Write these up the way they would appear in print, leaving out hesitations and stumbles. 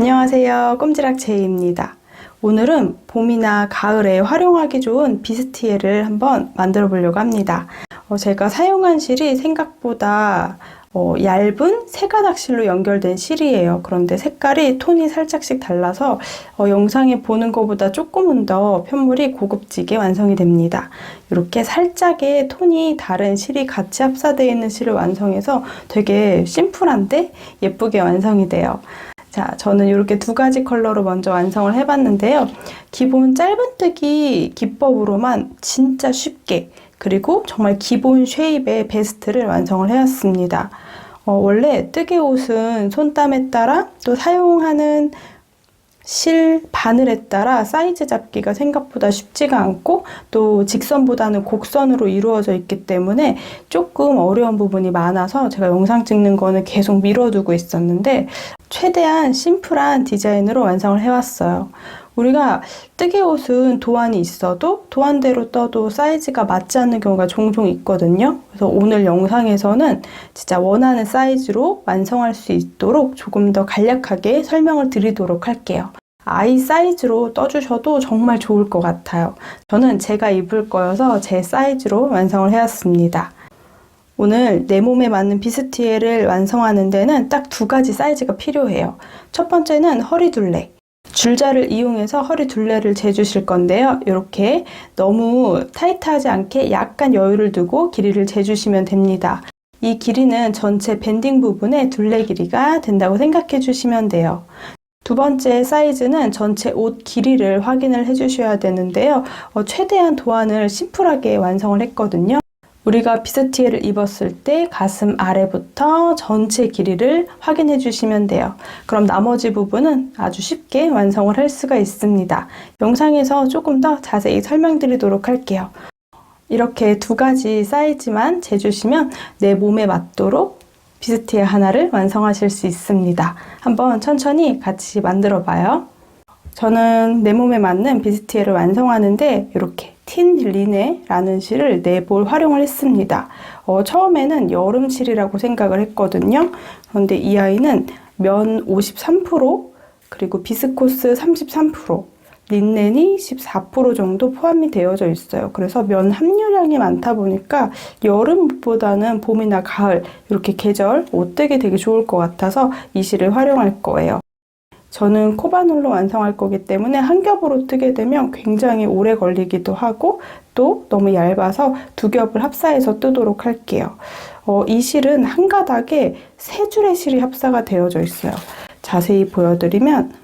안녕하세요. 꼼지락 제이입니다. 오늘은 봄이나 가을에 활용하기 좋은 비스티에를 한번 만들어 보려고 합니다. 제가 사용한 실이 생각보다 얇은 세 가닥 실로 연결된 실이에요. 그런데 색깔이 톤이 살짝씩 달라서 영상에 보는 것보다 조금은 더 편물이 고급지게 완성이 됩니다. 이렇게 살짝의 톤이 다른 실이 같이 합사되어 있는 실을 완성해서 되게 심플한데 예쁘게 완성이 돼요. 자, 저는 이렇게 두 가지 컬러로 먼저 완성을 해봤는데요. 기본 짧은뜨기 기법으로만 진짜 쉽게, 그리고 정말 기본 쉐입의 베스트를 완성을 해왔습니다. 원래 뜨개 옷은 손땀에 따라 또 사용하는 실 바늘에 따라 사이즈 잡기가 생각보다 쉽지가 않고 또 직선보다는 곡선으로 이루어져 있기 때문에 조금 어려운 부분이 많아서 제가 영상 찍는 거는 계속 미뤄두고 있었는데 최대한 심플한 디자인으로 완성을 해왔어요. 우리가 뜨개 옷은 도안이 있어도 도안대로 떠도 사이즈가 맞지 않는 경우가 종종 있거든요. 그래서 오늘 영상에서는 진짜 원하는 사이즈로 완성할 수 있도록 조금 더 간략하게 설명을 드리도록 할게요. 아이 사이즈로 떠주셔도 정말 좋을 것 같아요. 저는 제가 입을 거여서 제 사이즈로 완성을 해왔습니다. 오늘 내 몸에 맞는 비스티에를 완성하는 데는 딱 두 가지 사이즈가 필요해요. 첫 번째는 허리 둘레. 줄자를 이용해서 허리 둘레를 재주실 건데요. 이렇게 너무 타이트하지 않게 약간 여유를 두고 길이를 재주시면 됩니다. 이 길이는 전체 밴딩 부분의 둘레 길이가 된다고 생각해 주시면 돼요. 두 번째 사이즈는 전체 옷 길이를 확인을 해주셔야 되는데요. 최대한 도안을 심플하게 완성을 했거든요. 우리가 비스티에를 입었을 때 가슴 아래부터 전체 길이를 확인해 주시면 돼요. 그럼 나머지 부분은 아주 쉽게 완성을 할 수가 있습니다. 영상에서 조금 더 자세히 설명드리도록 할게요. 이렇게 두 가지 사이즈만 재주시면 내 몸에 맞도록 비스티에 하나를 완성하실 수 있습니다. 한번 천천히 같이 만들어 봐요. 저는 내 몸에 맞는 비스티에를 완성하는데 이렇게 틴 리네라는 실을 4볼 활용을 했습니다. 처음에는 여름실이라고 생각을 했거든요. 그런데 이 아이는 면 53%, 그리고 비스코스 33%, 린넨이 14% 정도 포함이 되어져 있어요. 그래서 면 함유량이 많다 보니까 여름보다는 봄이나 가을 이렇게 계절 옷되기 되게 좋을 것 같아서 이 실을 활용할 거예요. 저는 코바늘로 완성할 거기 때문에 한 겹으로 뜨게 되면 굉장히 오래 걸리기도 하고 또 너무 얇아서 두 겹을 합사해서 뜨도록 할게요. 이 실은 한 가닥에 3줄의 실이 합사가 되어져 있어요. 자세히 보여드리면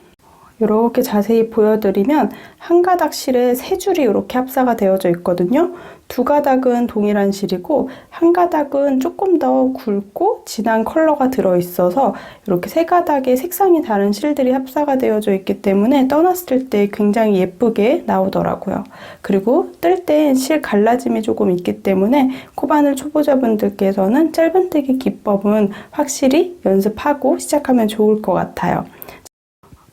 이렇게 자세히 보여드리면 한 가닥 실에 3줄이 이렇게 합사가 되어져 있거든요. 두 가닥은 동일한 실이고 한 가닥은 조금 더 굵고 진한 컬러가 들어있어서 이렇게 세 가닥의 색상이 다른 실들이 합사가 되어져 있기 때문에 떠났을 때 굉장히 예쁘게 나오더라고요. 그리고 뜰 때 실 갈라짐이 조금 있기 때문에 코바늘 초보자분들께서는 짧은뜨기 기법은 확실히 연습하고 시작하면 좋을 것 같아요.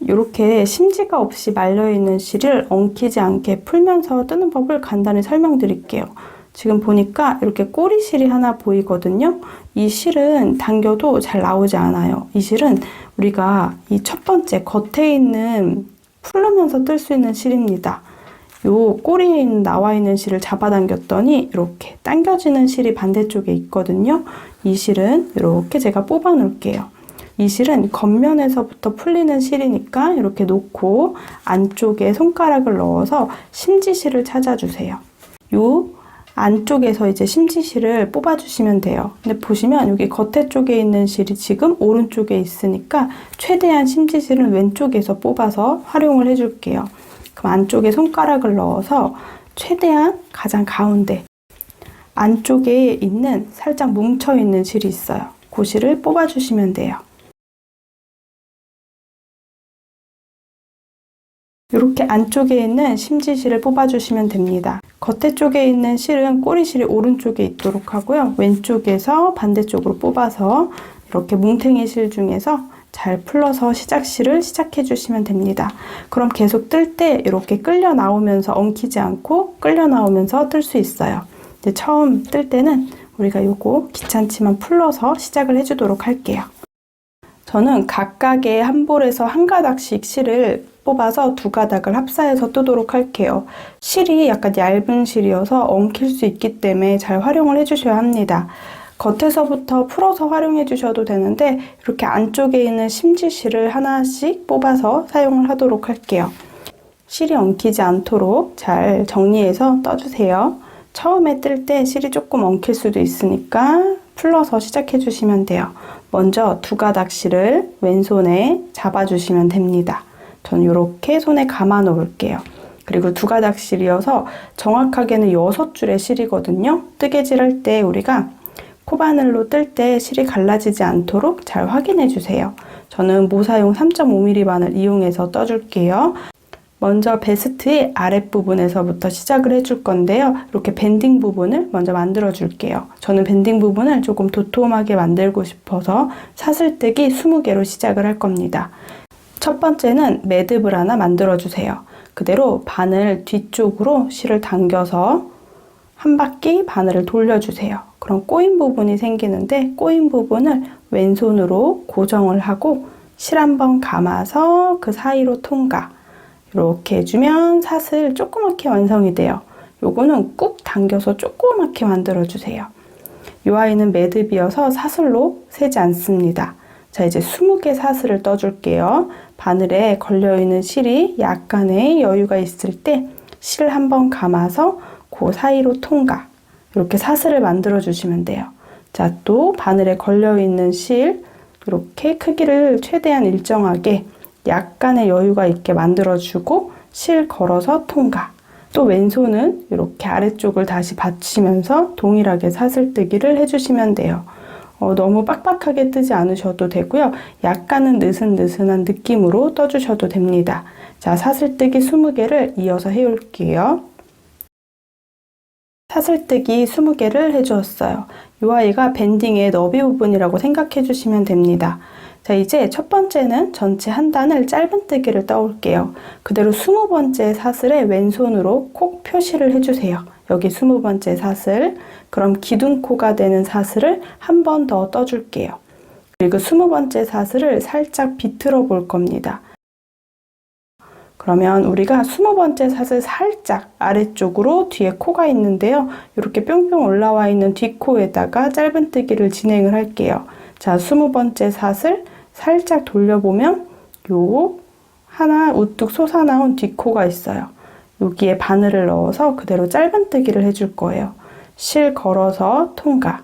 이렇게 심지가 없이 말려있는 실을 엉키지 않게 풀면서 뜨는 법을 간단히 설명드릴게요. 지금 보니까 이렇게 꼬리실이 하나 보이거든요. 이 실은 당겨도 잘 나오지 않아요. 이 실은 우리가 이 첫 번째 겉에 있는 풀르면서 뜰 수 있는 실입니다. 요 꼬리에 나와 있는 실을 잡아당겼더니 이렇게 당겨지는 실이 반대쪽에 있거든요. 이 실은 이렇게 제가 뽑아 놓을게요. 이 실은 겉면에서부터 풀리는 실이니까 이렇게 놓고 안쪽에 손가락을 넣어서 심지실을 찾아주세요. 요 안쪽에서 이제 심지실을 뽑아주시면 돼요. 근데 보시면 여기 겉에 쪽에 있는 실이 지금 오른쪽에 있으니까 최대한 심지실은 왼쪽에서 뽑아서 활용을 해줄게요. 그럼 안쪽에 손가락을 넣어서 최대한 가장 가운데 안쪽에 있는 살짝 뭉쳐있는 실이 있어요. 그 실을 뽑아주시면 돼요. 이렇게 안쪽에 있는 심지실을 뽑아주시면 됩니다. 겉에 쪽에 있는 실은 꼬리실이 오른쪽에 있도록 하고요. 왼쪽에서 반대쪽으로 뽑아서 이렇게 뭉탱이 실 중에서 잘 풀러서 시작실을 시작해 주시면 됩니다. 그럼 계속 뜰 때 이렇게 끌려 나오면서 엉키지 않고 끌려 나오면서 뜰 수 있어요. 이제 처음 뜰 때는 우리가 요거 귀찮지만 풀러서 시작을 해주도록 할게요. 저는 각각의 한 볼에서 한 가닥씩 실을 뽑아서 두 가닥을 합사해서 뜨도록 할게요. 실이 약간 얇은 실이어서 엉킬 수 있기 때문에 잘 활용을 해주셔야 합니다. 겉에서부터 풀어서 활용해 주셔도 되는데 이렇게 안쪽에 있는 심지실을 하나씩 뽑아서 사용을 하도록 할게요. 실이 엉키지 않도록 잘 정리해서 떠주세요. 처음에 뜰 때 실이 조금 엉킬 수도 있으니까 풀러서 시작해 주시면 돼요. 먼저 두 가닥 실을 왼손에 잡아주시면 됩니다. 저는 이렇게 손에 감아 놓을게요. 그리고 두 가닥 실이어서 정확하게는 6줄의 실이거든요. 뜨개질 할 때 우리가 코바늘로 뜰 때 실이 갈라지지 않도록 잘 확인해 주세요. 저는 모사용 3.5mm 바늘 이용해서 떠줄게요. 먼저 베스트의 아랫부분에서부터 시작을 해줄 건데요. 이렇게 밴딩 부분을 먼저 만들어 줄게요. 저는 밴딩 부분을 조금 도톰하게 만들고 싶어서 사슬뜨기 20개로 시작을 할 겁니다. 첫 번째는 매듭을 하나 만들어 주세요. 그대로 바늘 뒤쪽으로 실을 당겨서 한 바퀴 바늘을 돌려주세요. 그럼 꼬인 부분이 생기는데 꼬인 부분을 왼손으로 고정을 하고 실 한번 감아서 그 사이로 통과. 이렇게 해주면 사슬 조그맣게 완성이 돼요. 요거는 꾹 당겨서 조그맣게 만들어주세요. 이 아이는 매듭이어서 사슬로 세지 않습니다. 자, 이제 20개 사슬을 떠줄게요. 바늘에 걸려있는 실이 약간의 여유가 있을 때 실 한번 감아서 그 사이로 통과. 이렇게 사슬을 만들어 주시면 돼요. 자, 또 바늘에 걸려있는 실 이렇게 크기를 최대한 일정하게 약간의 여유가 있게 만들어주고 실 걸어서 통과. 또 왼손은 이렇게 아래쪽을 다시 받치면서 동일하게 사슬뜨기를 해주시면 돼요. 너무 빡빡하게 뜨지 않으셔도 되고요. 약간은 느슨느슨한 느낌으로 떠주셔도 됩니다. 자, 사슬뜨기 20개를 이어서 해올게요. 사슬뜨기 20개를 해주었어요. 이 아이가 밴딩의 너비 부분이라고 생각해 주시면 됩니다. 자, 이제 첫 번째는 전체 한 단을 짧은뜨기를 떠올게요. 그대로 20번째 사슬에 왼손으로 콕 표시를 해주세요. 여기 20번째 사슬, 그럼 기둥코가 되는 사슬을 한 번 더 떠줄게요. 그리고 20번째 사슬을 살짝 비틀어 볼 겁니다. 그러면 우리가 20번째 사슬 살짝 아래쪽으로 뒤에 코가 있는데요. 이렇게 뿅뿅 올라와 있는 뒷코에다가 짧은뜨기를 진행을 할게요. 자, 20번째 사슬 살짝 돌려보면 요 하나 우뚝 솟아나온 뒷코가 있어요. 여기에 바늘을 넣어서 그대로 짧은뜨기를 해줄 거예요. 실 걸어서 통과.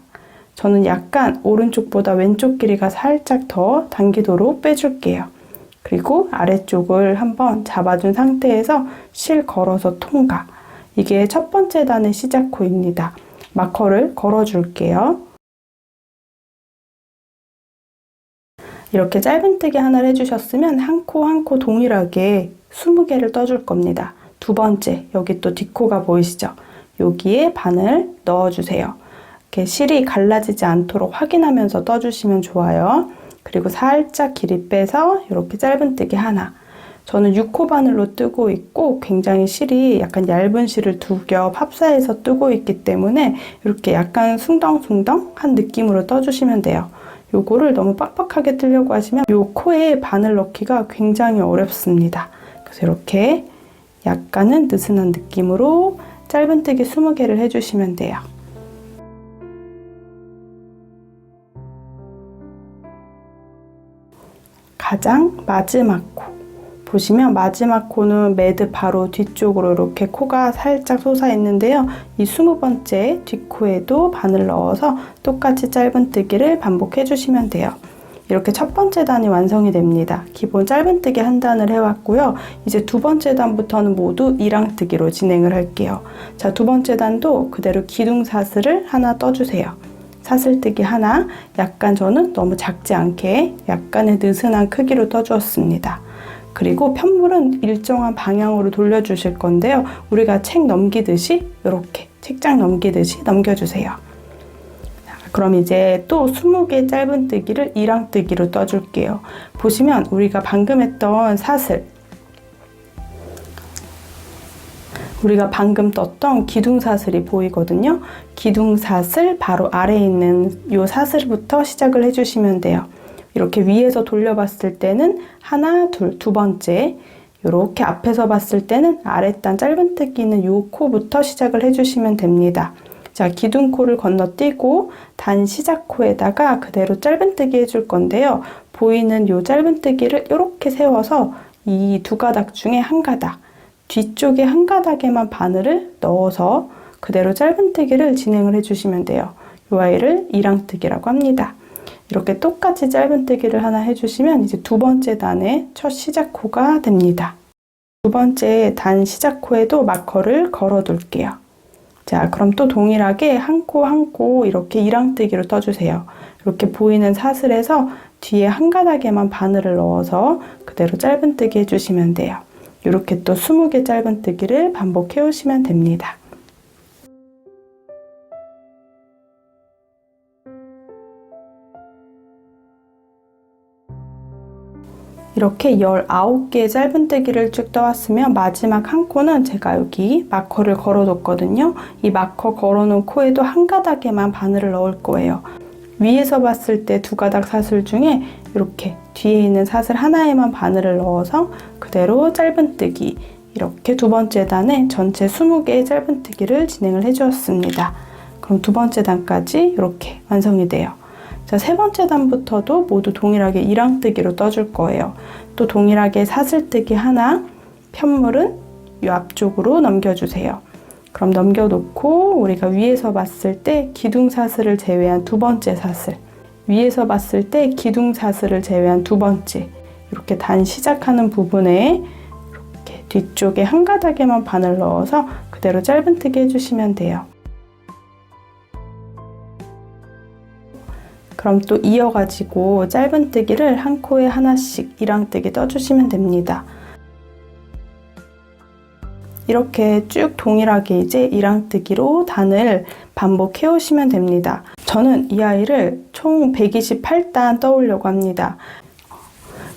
저는 약간 오른쪽보다 왼쪽 길이가 살짝 더 당기도록 빼줄게요. 그리고 아래쪽을 한번 잡아준 상태에서 실 걸어서 통과. 이게 첫 번째 단의 시작 코입니다. 마커를 걸어줄게요. 이렇게 짧은뜨기 하나를 해주셨으면 한 코 한 코 동일하게 20개를 떠줄 겁니다. 두 번째, 여기 또 뒷코가 보이시죠? 여기에 바늘 넣어주세요. 이렇게 실이 갈라지지 않도록 확인하면서 떠주시면 좋아요. 그리고 살짝 길이 빼서 이렇게 짧은뜨기 하나. 저는 6호 바늘로 뜨고 있고 굉장히 실이 약간 얇은 실을 두 겹 합사해서 뜨고 있기 때문에 이렇게 약간 숭덩숭덩한 느낌으로 떠주시면 돼요. 요거를 너무 빡빡하게 뜨려고 하시면 요 코에 바늘 넣기가 굉장히 어렵습니다. 그래서 이렇게 약간은 느슨한 느낌으로 짧은뜨기 20개를 해주시면 돼요. 가장 마지막 코. 보시면 마지막 코는 매듭 바로 뒤쪽으로 이렇게 코가 살짝 솟아 있는데요. 이 20번째 뒷코에도 바늘 넣어서 똑같이 짧은뜨기를 반복해 주시면 돼요. 이렇게 첫 번째 단이 완성이 됩니다. 기본 짧은뜨기 한 단을 해왔고요. 이제 두 번째 단부터는 모두 이랑뜨기로 진행을 할게요. 자, 두 번째 단도 그대로 기둥사슬을 하나 떠주세요. 사슬뜨기 하나, 약간 저는 너무 작지 않게 약간의 느슨한 크기로 떠주었습니다. 그리고 편물은 일정한 방향으로 돌려주실 건데요. 우리가 책 넘기듯이 이렇게 책장 넘기듯이 넘겨주세요. 그럼 이제 또 20개 짧은뜨기를 이랑뜨기로 떠줄게요. 보시면 우리가 방금 했던 사슬, 우리가 방금 떴던 기둥사슬이 보이거든요. 기둥사슬 바로 아래에 있는 이 사슬부터 시작을 해주시면 돼요. 이렇게 위에서 돌려봤을 때는 하나, 둘, 두 번째. 이렇게 앞에서 봤을 때는 아랫단 짧은뜨기 있는 요 코부터 시작을 해주시면 됩니다. 자, 기둥코를 건너뛰고 단 시작코에다가 그대로 짧은뜨기 해줄 건데요. 보이는 요 짧은뜨기를 이렇게 세워서 이 두 가닥 중에 한 가닥, 뒤쪽에 한 가닥에만 바늘을 넣어서 그대로 짧은뜨기를 진행을 해주시면 돼요. 이 아이를 이랑뜨기라고 합니다. 이렇게 똑같이 짧은뜨기를 하나 해주시면 이제 두 번째 단의 첫 시작코가 됩니다. 두 번째 단 시작코에도 마커를 걸어 둘게요. 자, 그럼 또 동일하게 한 코 한 코 이렇게 이랑뜨기로 떠주세요. 이렇게 보이는 사슬에서 뒤에 한 가닥에만 바늘을 넣어서 그대로 짧은뜨기 해주시면 돼요. 이렇게 또 20개 짧은뜨기를 반복해 오시면 됩니다. 이렇게 19개의 짧은뜨기를 쭉 떠왔으면 마지막 한 코는 제가 여기 마커를 걸어뒀거든요. 이 마커 걸어놓은 코에도 한 가닥에만 바늘을 넣을 거예요. 위에서 봤을 때 두 가닥 사슬 중에 이렇게 뒤에 있는 사슬 하나에만 바늘을 넣어서 그대로 짧은뜨기, 이렇게 두 번째 단에 전체 20개의 짧은뜨기를 진행을 해주었습니다. 그럼 두 번째 단까지 이렇게 완성이 돼요. 자, 세 번째 단부터도 모두 동일하게 이랑뜨기로 떠줄 거예요. 또 동일하게 사슬뜨기 하나, 편물은 이 앞쪽으로 넘겨주세요. 그럼 넘겨놓고 우리가 위에서 봤을 때 기둥사슬을 제외한 두 번째 사슬, 위에서 봤을 때 기둥사슬을 제외한 두 번째, 이렇게 단 시작하는 부분에 이렇게 뒤쪽에 한 가닥에만 바늘 넣어서 그대로 짧은뜨기 해주시면 돼요. 그럼 또 이어가지고 짧은뜨기를 한 코에 하나씩 이랑뜨기 떠주시면 됩니다. 이렇게 쭉 동일하게 이제 이랑뜨기로 단을 반복해 오시면 됩니다. 저는 이 아이를 총 128단 떠오려고 합니다.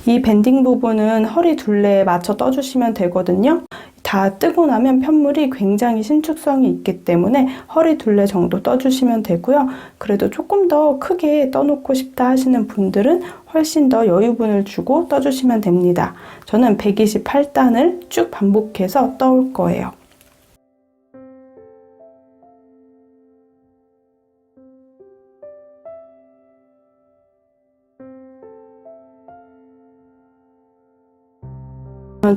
이 밴딩 부분은 허리 둘레에 맞춰 떠주시면 되거든요. 다 뜨고 나면 편물이 굉장히 신축성이 있기 때문에 허리 둘레 정도 떠주시면 되고요. 그래도 조금 더 크게 떠놓고 싶다 하시는 분들은 훨씬 더 여유분을 주고 떠주시면 됩니다. 저는 128단을 쭉 반복해서 떠올 거예요.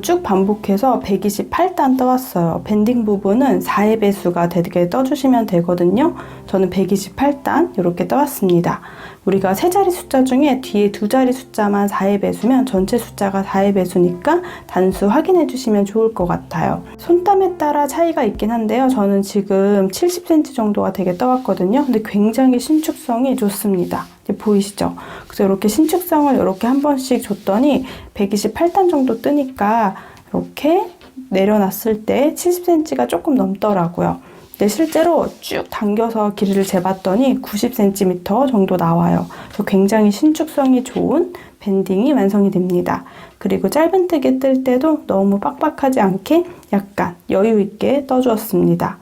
쭉 반복해서 128단 떠왔어요. 밴딩 부분은 4의 배수가 되게 떠주시면 되거든요. 저는 128단 이렇게 떠왔습니다. 우리가 세 자리 숫자 중에 뒤에 두 자리 숫자만 4의 배수면 전체 숫자가 4의 배수니까 단수 확인해 주시면 좋을 것 같아요. 손땀에 따라 차이가 있긴 한데요. 저는 지금 70cm 정도가 되게 떠왔거든요. 근데 굉장히 신축성이 좋습니다. 보이시죠? 그래서 이렇게 신축성을 이렇게 한 번씩 줬더니 128단 정도 뜨니까 이렇게 내려놨을 때 70cm가 조금 넘더라고요. 근데 실제로 쭉 당겨서 길이를 재봤더니 90cm 정도 나와요. 그래서 굉장히 신축성이 좋은 밴딩이 완성이 됩니다. 그리고 짧은뜨기 뜰 때도 너무 빡빡하지 않게 약간 여유 있게 떠주었습니다.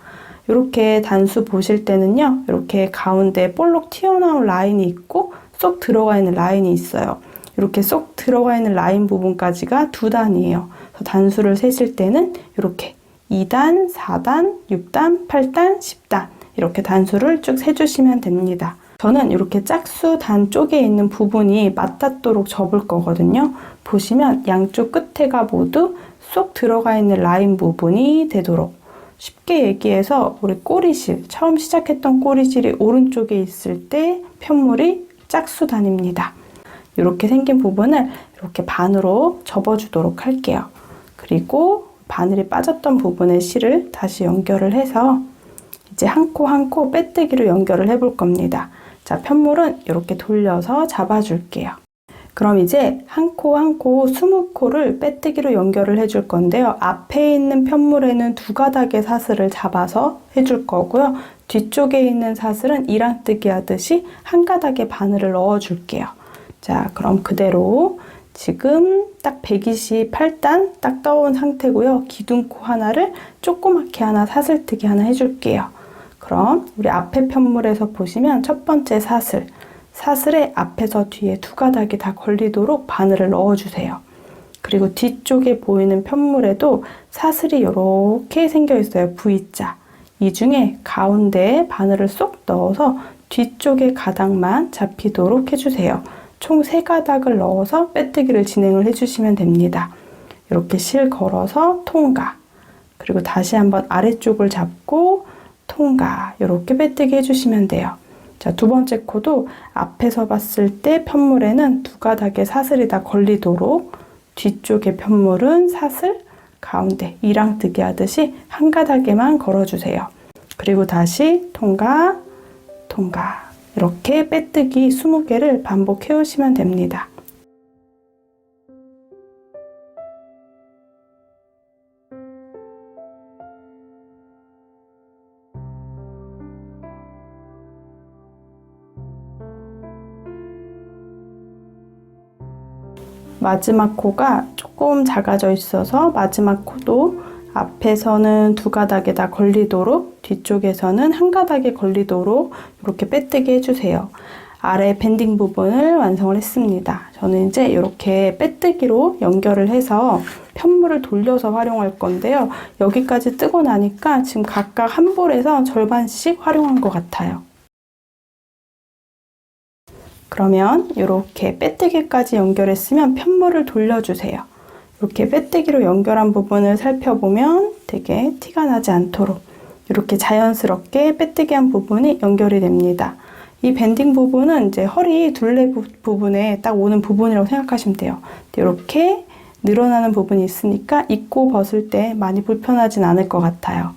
이렇게 단수 보실 때는요, 이렇게 가운데 볼록 튀어나온 라인이 있고 쏙 들어가 있는 라인이 있어요. 이렇게 쏙 들어가 있는 라인 부분까지가 두 단이에요. 그래서 단수를 세실 때는 이렇게 2단, 4단, 6단, 8단, 10단 이렇게 단수를 쭉 세주시면 됩니다. 저는 이렇게 짝수 단 쪽에 있는 부분이 맞닿도록 접을 거거든요. 보시면 양쪽 끝에가 모두 쏙 들어가 있는 라인 부분이 되도록, 쉽게 얘기해서 우리 꼬리실, 처음 시작했던 꼬리실이 오른쪽에 있을 때 편물이 짝수단입니다. 이렇게 생긴 부분을 이렇게 반으로 접어주도록 할게요. 그리고 바늘이 빠졌던 부분에 실을 다시 연결을 해서 이제 한 코 한 코 빼뜨기로 연결을 해볼 겁니다. 자, 편물은 이렇게 돌려서 잡아줄게요. 그럼 이제 한 코 한 코 20코를 빼뜨기로 연결을 해줄 건데요. 앞에 있는 편물에는 두 가닥의 사슬을 잡아서 해줄 거고요. 뒤쪽에 있는 사슬은 이랑뜨기 하듯이 한 가닥의 바늘을 넣어줄게요. 자, 그럼 그대로 지금 딱 128단 딱 떠온 상태고요. 기둥코 하나를 조그맣게 하나 사슬뜨기 하나 해줄게요. 그럼 우리 앞에 편물에서 보시면 첫 번째 사슬, 사슬에 앞에서 뒤에 두 가닥이 다 걸리도록 바늘을 넣어주세요. 그리고 뒤쪽에 보이는 편물에도 사슬이 이렇게 생겨 있어요. V자. 이 중에 가운데에 바늘을 쏙 넣어서 뒤쪽의 가닥만 잡히도록 해주세요. 총 3가닥을 넣어서 빼뜨기를 진행을 해주시면 됩니다. 이렇게 실 걸어서 통과. 그리고 다시 한번 아래쪽을 잡고 통과. 이렇게 빼뜨기 해주시면 돼요. 자, 두 번째 코도 앞에서 봤을 때 편물에는 두 가닥의 사슬이 다 걸리도록 뒤쪽의 편물은 사슬, 가운데 이랑뜨기 하듯이 한 가닥에만 걸어주세요. 그리고 다시 통과, 통과. 이렇게 빼뜨기 20개를 반복해 오시면 됩니다. 마지막 코가 조금 작아져 있어서 마지막 코도 앞에서는 두 가닥에 다 걸리도록 뒤쪽에서는 한 가닥에 걸리도록 이렇게 빼뜨기 해주세요. 아래 밴딩 부분을 완성을 했습니다. 저는 이제 이렇게 빼뜨기로 연결을 해서 편물을 돌려서 활용할 건데요. 여기까지 뜨고 나니까 지금 각각 한 볼에서 절반씩 활용한 것 같아요. 그러면 이렇게 빼뜨기까지 연결했으면 편물을 돌려주세요. 이렇게 빼뜨기로 연결한 부분을 살펴보면 되게 티가 나지 않도록 이렇게 자연스럽게 빼뜨기한 부분이 연결이 됩니다. 이 밴딩 부분은 이제 허리 둘레 부분에 딱 오는 부분이라고 생각하시면 돼요. 이렇게 늘어나는 부분이 있으니까 입고 벗을 때 많이 불편하진 않을 것 같아요.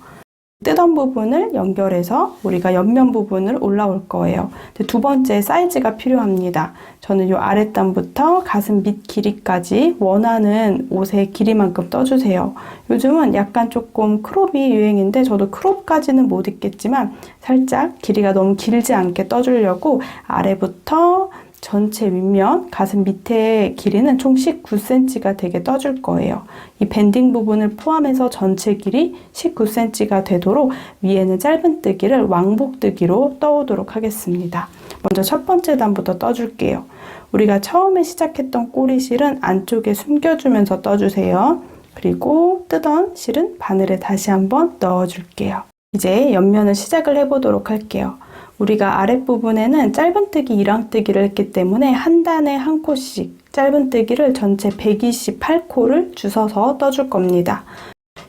뜨던 부분을 연결해서 우리가 옆면 부분을 올라올 거예요. 두 번째 사이즈가 필요합니다. 저는 이 아랫단부터 가슴 밑 길이까지 원하는 옷의 길이만큼 떠주세요. 요즘은 약간 조금 크롭이 유행인데 저도 크롭까지는 못 입겠지만 살짝 길이가 너무 길지 않게 떠주려고 아래부터 전체 윗면, 가슴 밑에 길이는 총 19cm가 되게 떠줄 거예요. 이 밴딩 부분을 포함해서 전체 길이 19cm가 되도록 위에는 짧은뜨기를 왕복뜨기로 떠오도록 하겠습니다. 먼저 첫 번째 단부터 떠줄게요. 우리가 처음에 시작했던 꼬리실은 안쪽에 숨겨주면서 떠주세요. 그리고 뜨던 실은 바늘에 다시 한번 넣어줄게요. 이제 옆면을 시작을 해보도록 할게요. 우리가 아랫부분에는 짧은뜨기, 이랑뜨기를 했기 때문에 한 단에 한 코씩 짧은뜨기를 전체 128코를 주워서 떠줄 겁니다.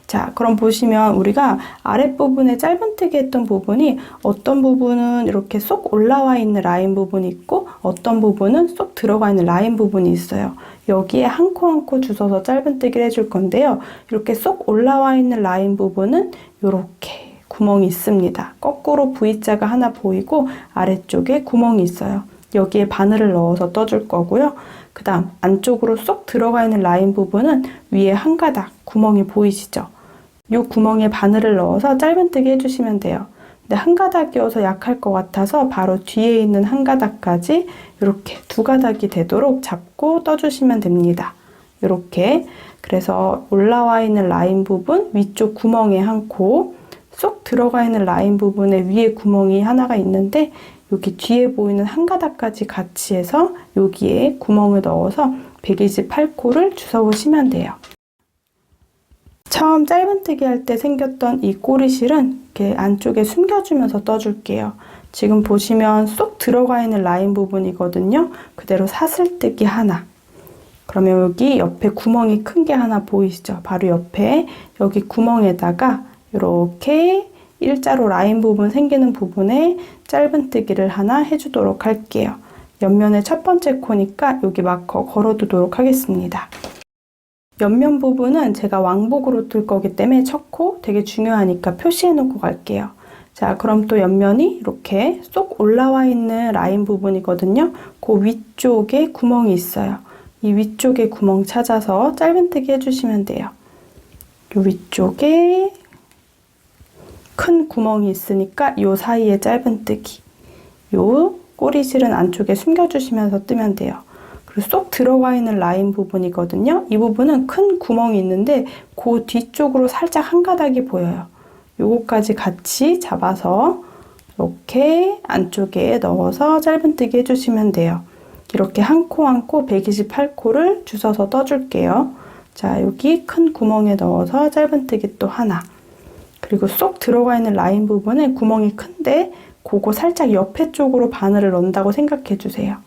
자, 그럼 보시면 우리가 아랫부분에 짧은뜨기 했던 부분이 어떤 부분은 이렇게 쏙 올라와 있는 라인 부분이 있고 어떤 부분은 쏙 들어가 있는 라인 부분이 있어요. 여기에 한 코 한 코 주워서 짧은뜨기를 해줄 건데요. 이렇게 쏙 올라와 있는 라인 부분은 이렇게 구멍이 있습니다. 거꾸로 V자가 하나 보이고 아래쪽에 구멍이 있어요. 여기에 바늘을 넣어서 떠줄 거고요. 그 다음 안쪽으로 쏙 들어가 있는 라인 부분은 위에 한 가닥 구멍이 보이시죠? 이 구멍에 바늘을 넣어서 짧은뜨기 해주시면 돼요. 근데 한 가닥이어서 약할 것 같아서 바로 뒤에 있는 한 가닥까지 이렇게 두 가닥이 되도록 잡고 떠주시면 됩니다. 이렇게 그래서 올라와 있는 라인 부분 위쪽 구멍에 한 코, 쏙 들어가 있는 라인 부분에 위에 구멍이 하나가 있는데 여기 뒤에 보이는 한 가닥까지 같이 해서 여기에 구멍을 넣어서 128코를 주워오시면 돼요. 처음 짧은뜨기 할 때 생겼던 이 꼬리실은 이렇게 안쪽에 숨겨주면서 떠줄게요. 지금 보시면 쏙 들어가 있는 라인 부분이거든요. 그대로 사슬뜨기 하나. 그러면 여기 옆에 구멍이 큰 게 하나 보이시죠? 바로 옆에 여기 구멍에다가 이렇게 일자로 라인 부분 생기는 부분에 짧은뜨기를 하나 해주도록 할게요. 옆면의 첫 번째 코니까 여기 마커 걸어두도록 하겠습니다. 옆면 부분은 제가 왕복으로 뜰 거기 때문에 첫 코 되게 중요하니까 표시해 놓고 갈게요. 자, 그럼 또 옆면이 이렇게 쏙 올라와 있는 라인 부분이거든요. 그 위쪽에 구멍이 있어요. 이 위쪽에 구멍 찾아서 짧은뜨기 해주시면 돼요. 이 위쪽에 큰 구멍이 있으니까 이 사이에 짧은뜨기. 이 꼬리실은 안쪽에 숨겨주시면서 뜨면 돼요. 그리고 쏙 들어가 있는 라인 부분이거든요. 이 부분은 큰 구멍이 있는데 그 뒤쪽으로 살짝 한 가닥이 보여요. 요거까지 같이 잡아서 이렇게 안쪽에 넣어서 짧은뜨기 해주시면 돼요. 이렇게 한 코 한 코 128코를 주워서 떠줄게요. 자, 여기 큰 구멍에 넣어서 짧은뜨기 또 하나. 그리고 쏙 들어가 있는 라인 부분에 구멍이 큰데 그거 살짝 옆에 쪽으로 바늘을 넣는다고 생각해 주세요.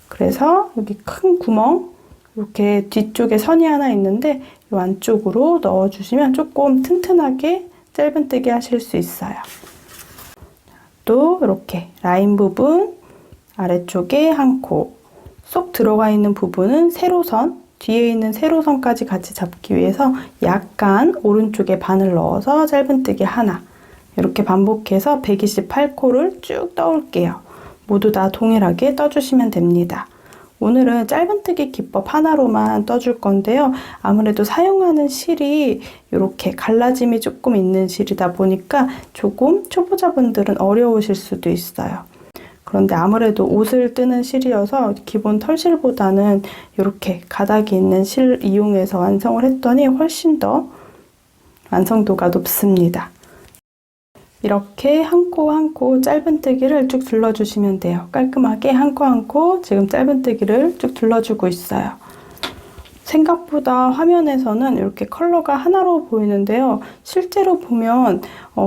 그래서 여기 큰 구멍, 이렇게 뒤쪽에 선이 하나 있는데 이 안쪽으로 넣어주시면 조금 튼튼하게 짧은뜨기 하실 수 있어요. 또 이렇게 라인 부분 아래쪽에 한 코, 쏙 들어가 있는 부분은 세로선, 뒤에 있는 세로선까지 같이 잡기 위해서 약간 오른쪽에 바늘 넣어서 짧은뜨기 하나. 이렇게 반복해서 128코를 쭉 떠올게요. 모두 다 동일하게 떠주시면 됩니다. 오늘은 짧은뜨기 기법 하나로만 떠줄 건데요. 아무래도 사용하는 실이 이렇게 갈라짐이 조금 있는 실이다 보니까 조금 초보자분들은 어려우실 수도 있어요. 그런데 아무래도 옷을 뜨는 실이어서 기본 털실보다는 이렇게 가닥이 있는 실 이용해서 완성을 했더니 훨씬 더 완성도가 높습니다. 이렇게 한 코 한 코 짧은뜨기를 쭉 둘러주시면 돼요. 깔끔하게 한 코 한 코 지금 짧은뜨기를 쭉 둘러주고 있어요. 생각보다 화면에서는 이렇게 컬러가 하나로 보이는데요. 실제로 보면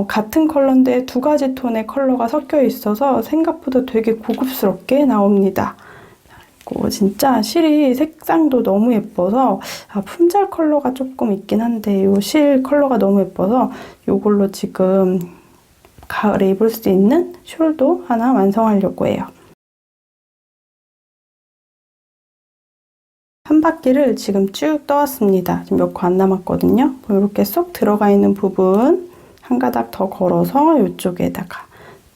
같은 컬러인데 두 가지 톤의 컬러가 섞여 있어서 생각보다 되게 고급스럽게 나옵니다. 그리고 진짜 실이 색상도 너무 예뻐서 품절 컬러가 조금 있긴 한데 이 실 컬러가 너무 예뻐서 이걸로 지금 가을에 입을 수 있는 숄도 하나 완성하려고 해요. 한 바퀴를 지금 쭉 떠왔습니다. 지금 몇 코 안 남았거든요. 이렇게 쏙 들어가 있는 부분 한 가닥 더 걸어서 이쪽에다가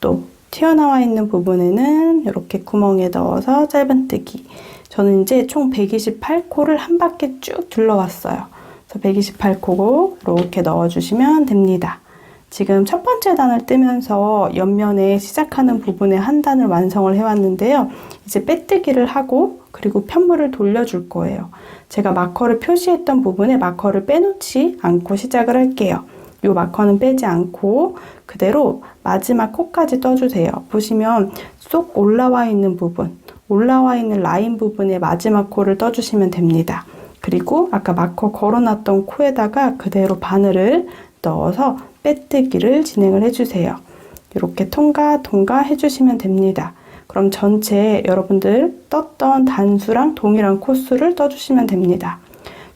또 튀어나와 있는 부분에는 이렇게 구멍에 넣어서 짧은뜨기. 저는 이제 총 128코를 한 바퀴 쭉 둘러왔어요. 그래서 128코 이렇게 넣어주시면 됩니다. 지금 첫 번째 단을 뜨면서 옆면에 시작하는 부분에 한 단을 완성을 해왔는데요. 이제 빼뜨기를 하고 그리고 편물을 돌려줄 거예요. 제가 마커를 표시했던 부분에 마커를 빼놓지 않고 시작을 할게요. 이 마커는 빼지 않고 그대로 마지막 코까지 떠주세요. 보시면 쏙 올라와 있는 부분, 올라와 있는 라인 부분에 마지막 코를 떠주시면 됩니다. 그리고 아까 마커 걸어놨던 코에다가 그대로 바늘을 넣어서 빼뜨기를 진행을 해주세요. 이렇게 통과 해주시면 됩니다. 그럼 전체 여러분들 떴던 단수랑 동일한 코수를 떠주시면 됩니다.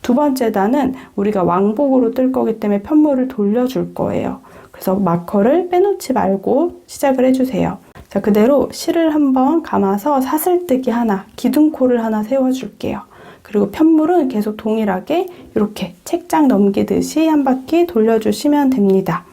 두 번째 단은 우리가 왕복으로 뜰 거기 때문에 편물을 돌려줄 거예요. 그래서 마커를 빼놓지 말고 시작을 해주세요. 자, 그대로 실을 한번 감아서 사슬뜨기 하나, 기둥코를 하나 세워줄게요. 그리고 편물은 계속 동일하게 이렇게 책장 넘기듯이 한 바퀴 돌려주시면 됩니다.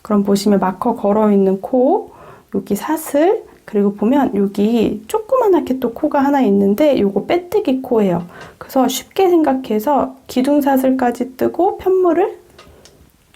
그럼 보시면 마커 걸어있는 코, 여기 사슬, 그리고 보면 여기 조그만하게 또 코가 하나 있는데 요거 빼뜨기 코예요. 그래서 쉽게 생각해서 기둥사슬까지 뜨고 편물을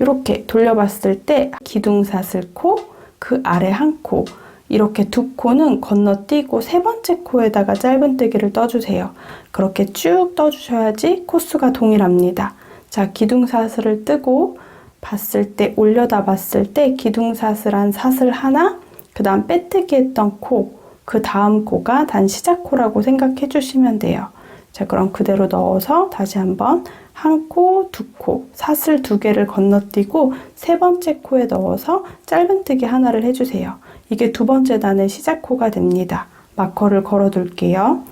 이렇게 돌려봤을 때 기둥사슬 코, 그 아래 한 코, 이렇게 두 코는 건너뛰고 세 번째 코에다가 짧은뜨기를 떠주세요. 그렇게 쭉 떠주셔야지 코수가 동일합니다. 자, 기둥사슬을 뜨고 봤을 때, 올려다 봤을 때 기둥사슬한 사슬 하나, 그 다음 빼뜨기 했던 코, 그 다음 코가 단 시작코라고 생각해 주시면 돼요. 자, 그럼 그대로 넣어서 다시 한번 한 코, 두 코, 사슬 두 개를 건너뛰고 세 번째 코에 넣어서 짧은뜨기 하나를 해주세요. 이게 두 번째 단의 시작코가 됩니다. 마커를 걸어둘게요.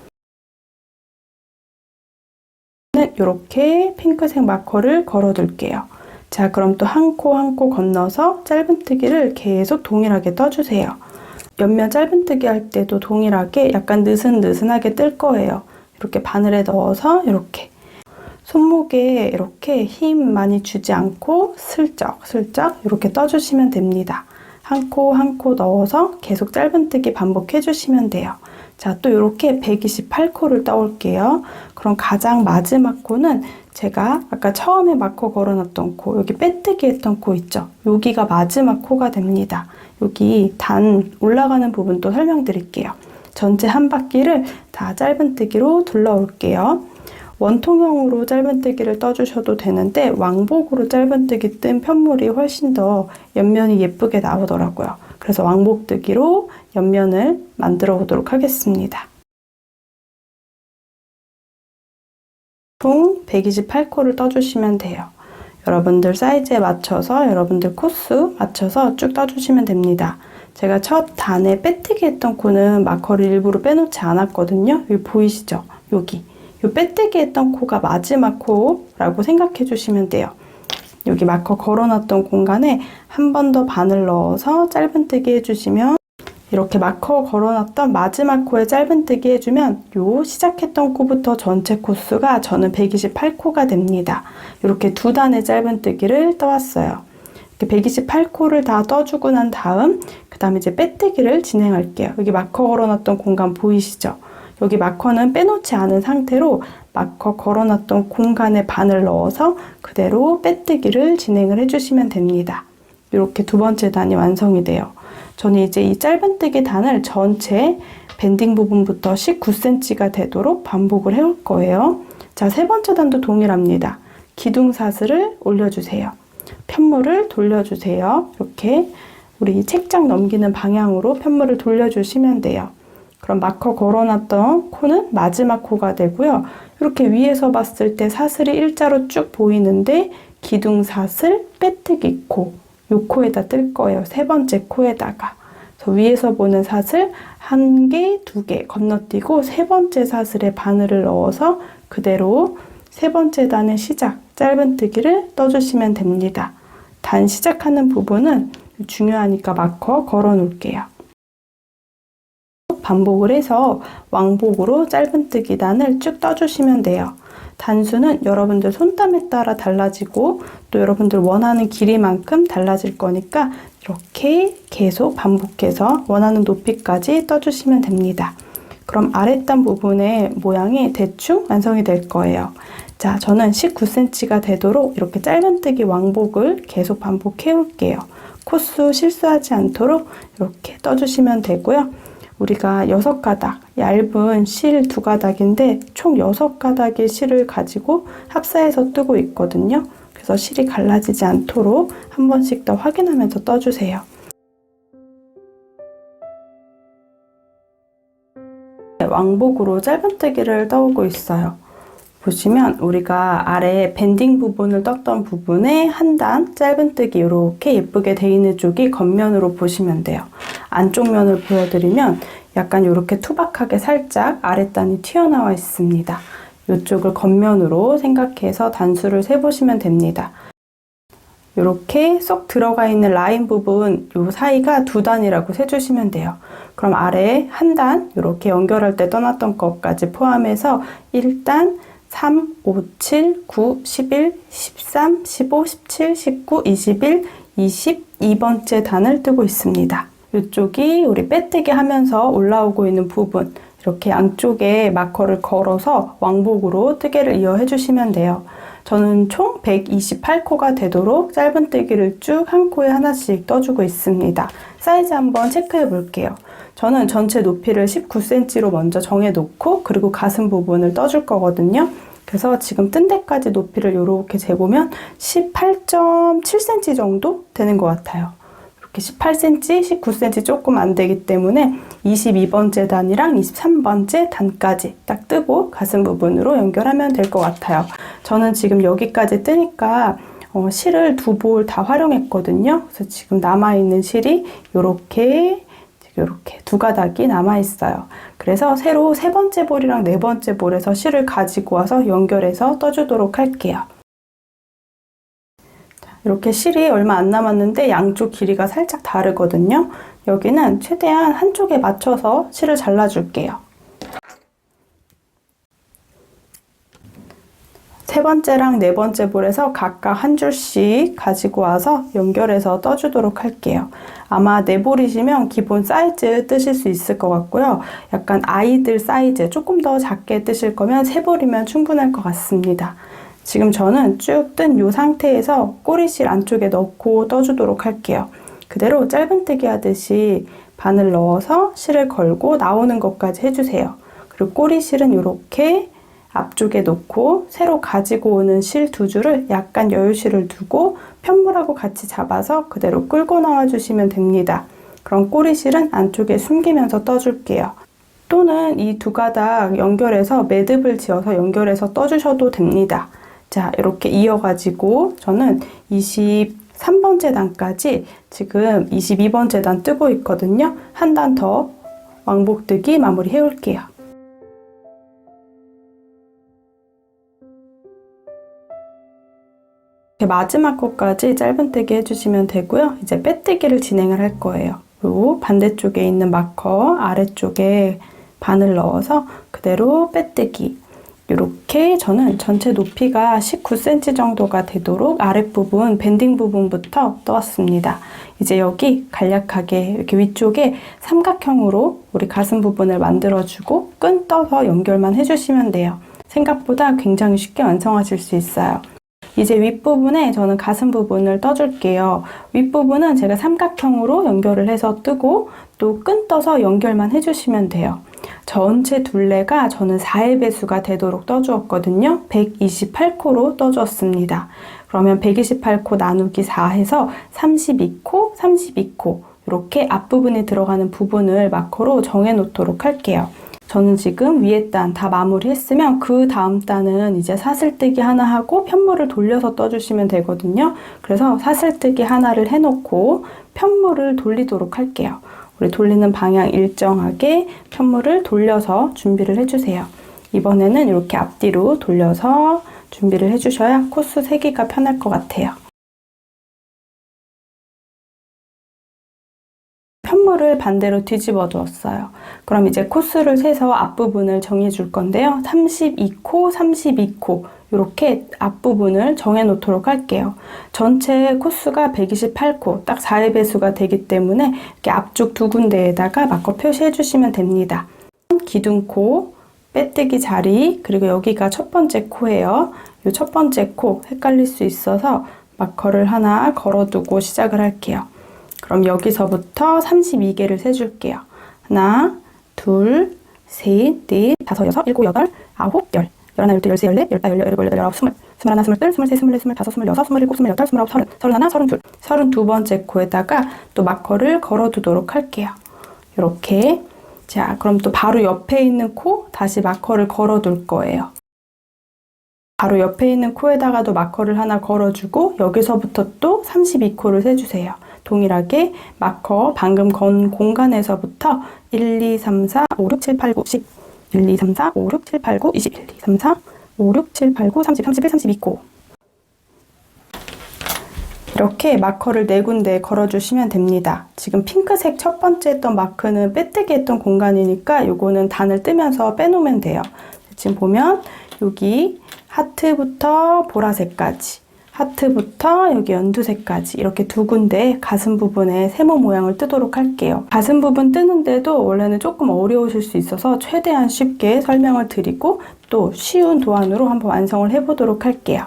이렇게 핑크색 마커를 걸어둘게요. 자, 그럼 또 한 코 한 코 건너서 짧은뜨기를 계속 동일하게 떠주세요. 옆면 짧은뜨기 할 때도 동일하게 약간 느슨느슨하게 뜰 거예요. 이렇게 바늘에 넣어서 이렇게 손목에 이렇게 힘 많이 주지 않고 슬쩍 이렇게 떠주시면 됩니다. 한 코 한 코 넣어서 계속 짧은뜨기 반복해 주시면 돼요. 자, 또 이렇게 128코를 떠올게요. 그럼 가장 마지막 코는 제가 아까 처음에 마커 걸어놨던 코, 여기 빼뜨기 했던 코 있죠? 여기가 마지막 코가 됩니다. 여기 단 올라가는 부분도 설명드릴게요. 전체 한 바퀴를 다 짧은뜨기로 둘러올게요. 원통형으로 짧은뜨기를 떠주셔도 되는데 왕복으로 짧은뜨기 뜬 편물이 훨씬 더 옆면이 예쁘게 나오더라고요. 그래서 왕복뜨기로 옆면을 만들어 보도록 하겠습니다. 총 128코를 떠주시면 돼요. 여러분들 사이즈에 맞춰서 여러분들 코수 맞춰서 쭉 떠주시면 됩니다. 제가 첫 단에 빼뜨기 했던 코는 마커를 일부러 빼놓지 않았거든요. 여기 보이시죠? 여기. 이 빼뜨기 했던 코가 마지막 코라고 생각해 주시면 돼요. 여기 마커 걸어놨던 공간에 한 번 더 바늘 넣어서 짧은뜨기 해주시면 이렇게 마커 걸어놨던 마지막 코에 짧은뜨기 해주면 요 시작했던 코부터 전체 코수가 저는 128코가 됩니다. 이렇게 두 단의 짧은뜨기를 떠왔어요. 이렇게 128코를 다 떠주고 난 다음 그 다음에 이제 빼뜨기를 진행할게요. 여기 마커 걸어놨던 공간 보이시죠? 여기 마커는 빼놓지 않은 상태로 마커 걸어놨던 공간에 바늘 넣어서 그대로 빼뜨기를 진행을 해주시면 됩니다. 이렇게 두 번째 단이 완성이 돼요. 저는 이제 이 짧은뜨기 단을 전체 밴딩 부분부터 19cm가 되도록 반복을 해올 거예요. 자, 세 번째 단도 동일합니다. 기둥사슬을 올려주세요. 편물을 돌려주세요. 이렇게 우리 책장 넘기는 방향으로 편물을 돌려주시면 돼요. 그럼 마커 걸어놨던 코는 마지막 코가 되고요. 이렇게 위에서 봤을 때 사슬이 일자로 쭉 보이는데 기둥사슬, 빼뜨기 코, 요 코에다 뜰 거예요. 세 번째 코에다가. 그래서 위에서 보는 사슬 한 개, 두 개 건너뛰고 세 번째 사슬에 바늘을 넣어서 그대로 세 번째 단의 시작, 짧은뜨기를 떠주시면 됩니다. 단 시작하는 부분은 중요하니까 마커 걸어 놓을게요. 반복을 해서 왕복으로 짧은뜨기 단을 쭉 떠주시면 돼요. 단수는 여러분들 손땀에 따라 달라지고 또 여러분들 원하는 길이만큼 달라질 거니까 이렇게 계속 반복해서 원하는 높이까지 떠주시면 됩니다. 그럼 아랫단 부분의 모양이 대충 완성이 될 거예요. 자, 저는 19cm가 되도록 이렇게 짧은뜨기 왕복을 계속 반복해 올게요. 코수 실수하지 않도록 이렇게 떠주시면 되고요. 우리가 6가닥, 얇은 실 2가닥인데 총 6가닥의 실을 가지고 합사해서 뜨고 있거든요. 그래서 실이 갈라지지 않도록 한 번씩 더 확인하면서 떠주세요. 왕복으로 짧은뜨기를 떠오고 있어요. 보시면 우리가 아래 밴딩 부분을 떴던 부분에 한 단 짧은뜨기 이렇게 예쁘게 돼 있는 쪽이 겉면으로 보시면 돼요. 안쪽 면을 보여드리면 약간 이렇게 투박하게 살짝 아랫단이 튀어나와 있습니다. 이쪽을 겉면으로 생각해서 단수를 세보시면 됩니다. 이렇게 쏙 들어가 있는 라인 부분 이 사이가 2단이라고 세주시면 돼요. 그럼 아래에 한 단 이렇게 연결할 때 떠났던 것까지 포함해서 1단, 3, 5, 7, 9, 11, 13, 15, 17, 19, 21, 22번째 단을 뜨고 있습니다. 이쪽이 우리 빼뜨기 하면서 올라오고 있는 부분 이렇게 양쪽에 마커를 걸어서 왕복으로 뜨개를 이어해 주시면 돼요. 저는 총 128코가 되도록 짧은뜨기를 쭉 한 코에 하나씩 떠주고 있습니다. 사이즈 한번 체크해 볼게요. 저는 전체 높이를 19cm로 먼저 정해 놓고 그리고 가슴 부분을 떠줄 거거든요. 그래서 지금 뜬 데까지 높이를 이렇게 재보면 18.7cm 정도 되는 것 같아요. 이렇게 18cm, 19cm 조금 안 되기 때문에 22번째 단이랑 23번째 단까지 딱 뜨고 가슴 부분으로 연결하면 될 것 같아요. 저는 지금 여기까지 뜨니까 실을 2볼 다 활용했거든요. 그래서 지금 남아있는 실이 이렇게 2가닥이 남아있어요. 그래서 새로 세 번째 볼이랑 네 번째 볼에서 실을 가지고 와서 연결해서 떠주도록 할게요. 이렇게 실이 얼마 안 남았는데 양쪽 길이가 살짝 다르거든요. 여기는 최대한 한쪽에 맞춰서 실을 잘라줄게요. 세 번째랑 네 번째 볼에서 각각 한 줄씩 가지고 와서 연결해서 떠주도록 할게요. 아마 네 볼이시면 기본 사이즈 뜨실 수 있을 것 같고요. 약간 아이들 사이즈 조금 더 작게 뜨실 거면 세 볼이면 충분할 것 같습니다. 지금 저는 쭉 뜬 이 상태에서 꼬리실 안쪽에 넣고 떠주도록 할게요. 그대로 짧은뜨기 하듯이 바늘 넣어서 실을 걸고 나오는 것까지 해주세요. 그리고 꼬리실은 이렇게 앞쪽에 놓고 새로 가지고 오는 실 두 줄을 약간 여유실을 두고 편물하고 같이 잡아서 그대로 끌고 나와 주시면 됩니다. 그럼 꼬리실은 안쪽에 숨기면서 떠줄게요. 또는 이 두 가닥 연결해서 매듭을 지어서 연결해서 떠주셔도 됩니다. 자, 이렇게 이어가지고 저는 23번째 단까지 지금 22번째 단 뜨고 있거든요. 한 단 더 왕복뜨기 마무리 해올게요. 마지막 코까지 짧은뜨기 해주시면 되고요. 이제 빼뜨기를 진행을 할 거예요. 그리고 반대쪽에 있는 마커 아래쪽에 바늘 넣어서 그대로 빼뜨기. 이렇게 저는 전체 높이가 19cm 정도가 되도록 아랫부분 밴딩 부분부터 떠왔습니다. 이제 여기 간략하게 이렇게 위쪽에 삼각형으로 우리 가슴 부분을 만들어주고 끈 떠서 연결만 해주시면 돼요. 생각보다 굉장히 쉽게 완성하실 수 있어요. 이제 윗부분에 저는 가슴 부분을 떠줄게요. 윗부분은 제가 삼각형으로 연결을 해서 뜨고 또 끈 떠서 연결만 해주시면 돼요. 전체 둘레가 저는 4의 배수가 되도록 떠주었거든요. 128코로 떠주었습니다. 그러면 128코 나누기 4 해서 32코, 32코 이렇게 앞부분에 들어가는 부분을 마커로 정해놓도록 할게요. 저는 지금 위에 단 다 마무리했으면 그 다음 단은 이제 사슬뜨기 하나 하고 편물을 돌려서 떠주시면 되거든요. 그래서 사슬뜨기 하나를 해놓고 편물을 돌리도록 할게요. 우리 돌리는 방향 일정하게 편물을 돌려서 준비를 해주세요. 이번에는 이렇게 앞뒤로 돌려서 준비를 해주셔야 코스 세기가 편할 것 같아요. 편물을 반대로 뒤집어 두었어요. 그럼 이제 코스를 세서 앞부분을 정해 줄 건데요. 32코, 32코 이렇게 앞부분을 정해 놓도록 할게요. 전체 코스가 128코, 딱 4의 배수가 되기 때문에 이렇게 앞쪽 두 군데에다가 마커 표시해 주시면 됩니다. 기둥코, 빼뜨기 자리, 그리고 여기가 첫 번째 코예요. 이 첫 번째 코 헷갈릴 수 있어서 마커를 하나 걸어두고 시작을 할게요. 그럼 여기서부터 32개를 세줄게요. 하나, 둘, 셋, 넷, 다섯, 여섯, 일곱, 여덟, 아홉, 열. 열하나, 열둘, 열세, 열넷, 열다, 열여, 열일곱, 열여덟, 열아홉, 스물. 스물하나, 스물둘, 스물셋, 스물넷, 스물다섯, 스물여섯, 스물일곱, 스물여덟, 스물아홉, 서른. 서른하나, 서른둘. 32번째 코에다가 또 마커를 걸어두도록 할게요. 이렇게. 자, 그럼 또 바로 옆에 있는 코 다시 마커를 걸어둘 거예요. 바로 옆에 있는 코에다가도 마커를 하나 걸어주고 여기서부터 또 32코를 세주세요. 동일하게 마커 방금 건 공간에서부터 1, 2, 3, 4, 5, 6, 7, 8, 9, 10 1, 2, 3, 4, 5, 6, 7, 8, 9, 20 1, 2, 3, 4, 5, 6, 7, 8, 9, 30, 31, 32코 이렇게 마커를 4군데 걸어주시면 됩니다. 지금 핑크색 첫 번째 했던 마크는 빼뜨기 했던 공간이니까 요거는 단을 뜨면서 빼놓으면 돼요. 지금 보면 여기 하트부터 보라색까지 하트부터 여기 연두색까지 이렇게 두 군데 가슴 부분에 세모 모양을 뜨도록 할게요. 가슴 부분 뜨는데도 원래는 조금 어려우실 수 있어서 최대한 쉽게 설명을 드리고 또 쉬운 도안으로 한번 완성을 해보도록 할게요.